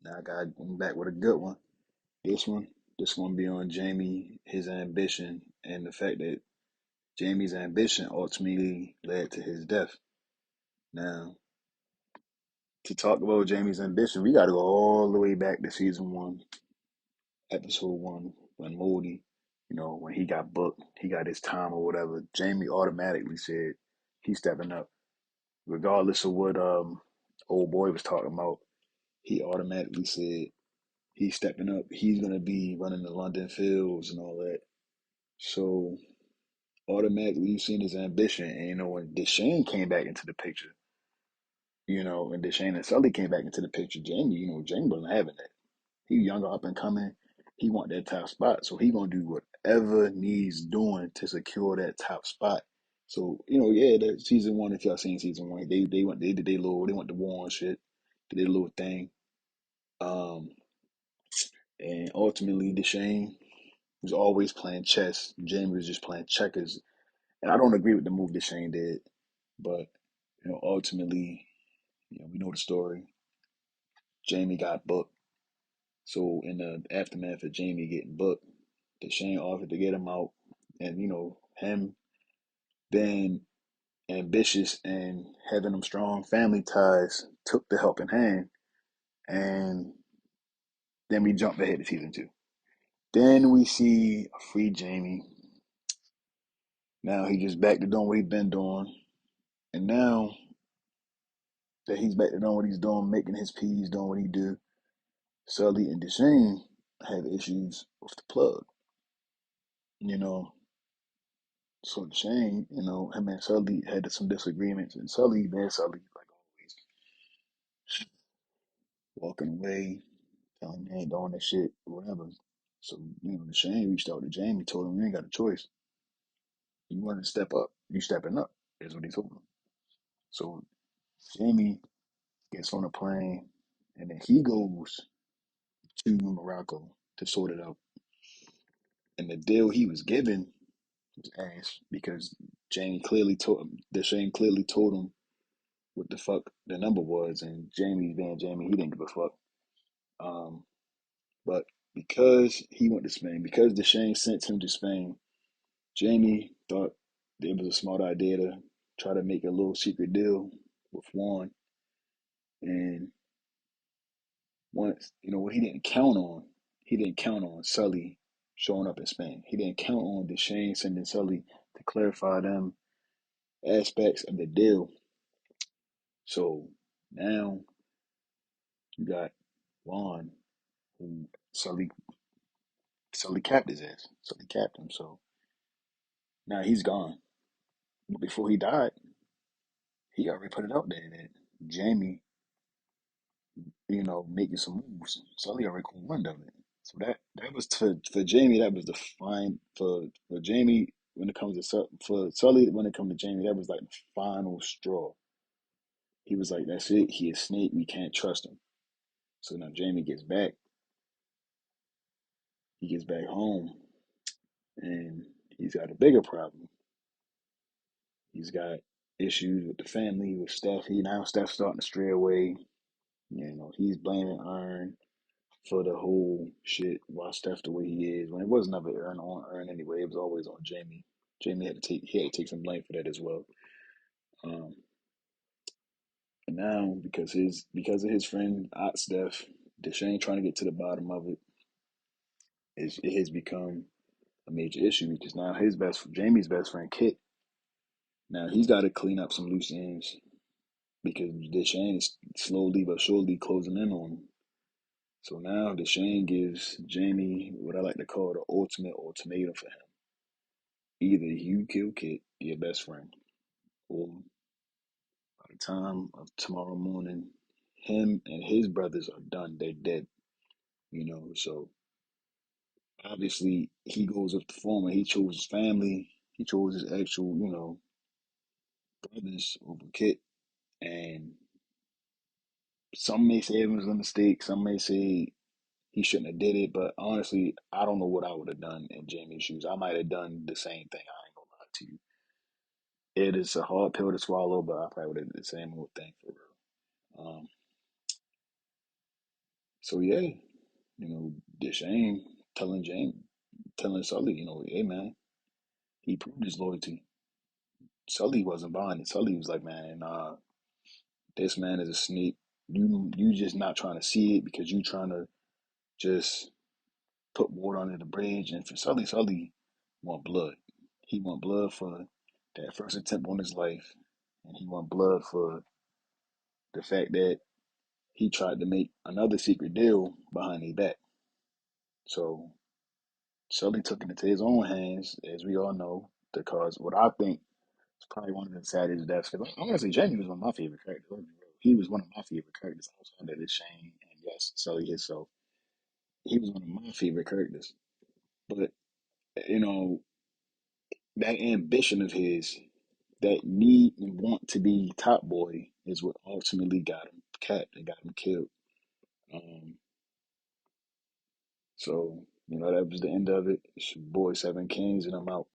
Now I'm back with a good one. This one, this one be on Jamie, his ambition, and the fact that Jamie's ambition ultimately led to his death. Now, to talk about Jamie's ambition, we got to go all the way back to season one, episode one, when Moody, when he got booked, he got his time or whatever. Jamie automatically said he's stepping up, regardless of what old boy was talking about. He automatically said he's stepping up. He's gonna be running the London fields and all that. So automatically you've seen his ambition. And when Deshane came back into the picture, when Deshane and Sully came back into the picture, Jamie wasn't having that. He younger, up and coming. He want that top spot. So he gonna do whatever needs doing to secure that top spot. So, yeah, that season one, if y'all seen season one, they did they went to war and shit, did their little thing. Um and ultimately Deshane was always playing chess. Jamie was just playing checkers. And I don't agree with the move that Shane did, but ultimately, we know the story. Jamie got booked. So in the aftermath of Jamie getting booked, that Shane offered to get him out, and him being ambitious and having them strong family ties took the helping hand, and then we jump ahead to season two. Then we see a free Jamie. Now he just back to doing what he been doing, and now that he's back to doing what he's doing, making his peas, doing what he do. Sully and Deshane had issues with the plug, you know. So Deshane, him and Sully had some disagreements, and Sully, like always, walking away, telling him he ain't doing that shit, or whatever. So, Deshane reached out to Jamie, told him, you ain't got a choice. You want to step up, you stepping up, is what he told him. So Jamie gets on a plane, and then he goes to Morocco to sort it out. And the deal he was given was ass because Shane clearly told him what the fuck the number was, and Jamie being Jamie, he didn't give a fuck. Um, but because he went to Spain, because Deshane sent him to Spain, Jamie thought it was a smart idea to try to make a little secret deal with Juan. And once, what he didn't count on Sully showing up in Spain. He didn't count on Deshane sending Sully to clarify them aspects of the deal. So now you got Juan, who Sully capped his ass. Sully capped him. So now he's gone. But before he died, he already put it out there that Jamie, making some moves. Sully already caught wind of it. So that was for Jamie. That was the fine for Jamie when it comes to for Sully when it comes to Jamie. That was like the final straw. He was like, "That's it. He is Snake. We can't trust him." So now Jamie gets back. He gets back home, and he's got a bigger problem. He's got issues with the family, with Steph. Steph's starting to stray away. He's blaming Earn for the whole shit. Why Steph the way he is when it was never Earn on Earn anyway. It was always on Jamie. Jamie had to take some blame for that as well. Um, and now because of his friend Steph, Deshane trying to get to the bottom of it has become a major issue because now Jamie's best friend Kit, now he's got to clean up some loose ends because Deshane is slowly but surely closing in on him. So now Deshane gives Jamie what I like to call the ultimate ultimatum for him. Either you kill Kit, your best friend, or by the time of tomorrow morning, him and his brothers are done. They're dead. So obviously he goes with the former. He chose his family. He chose his actual, brothers over Kit. And some may say it was a mistake. Some may say he shouldn't have did it. But honestly, I don't know what I would have done in Jamie's shoes. I might have done the same thing. I ain't gonna lie to you. It is a hard pill to swallow, but I probably would have did the same old thing for real. So yeah, Deshane telling James, telling Sully, hey man, he proved his loyalty. Sully wasn't buying it. Sully was like, man, this man is a snake. You just not trying to see it because you trying to just put water under the bridge. And for Sully want blood. He want blood for that first attempt on his life, and he want blood for the fact that he tried to make another secret deal behind his back. So Sully took it into his own hands, as we all know, because what I think is probably one of the saddest deaths. Because I'm gonna say Jamie was one of my favorite characters. He was one of my favorite characters outside of the Shane and yes, Sully himself. He was one of my favorite characters. But you know, that ambition of his, that need and want to be top boy, is what ultimately got him capped and got him killed. Um, so that was the end of it. It's your boy Seven Kings, and I'm out.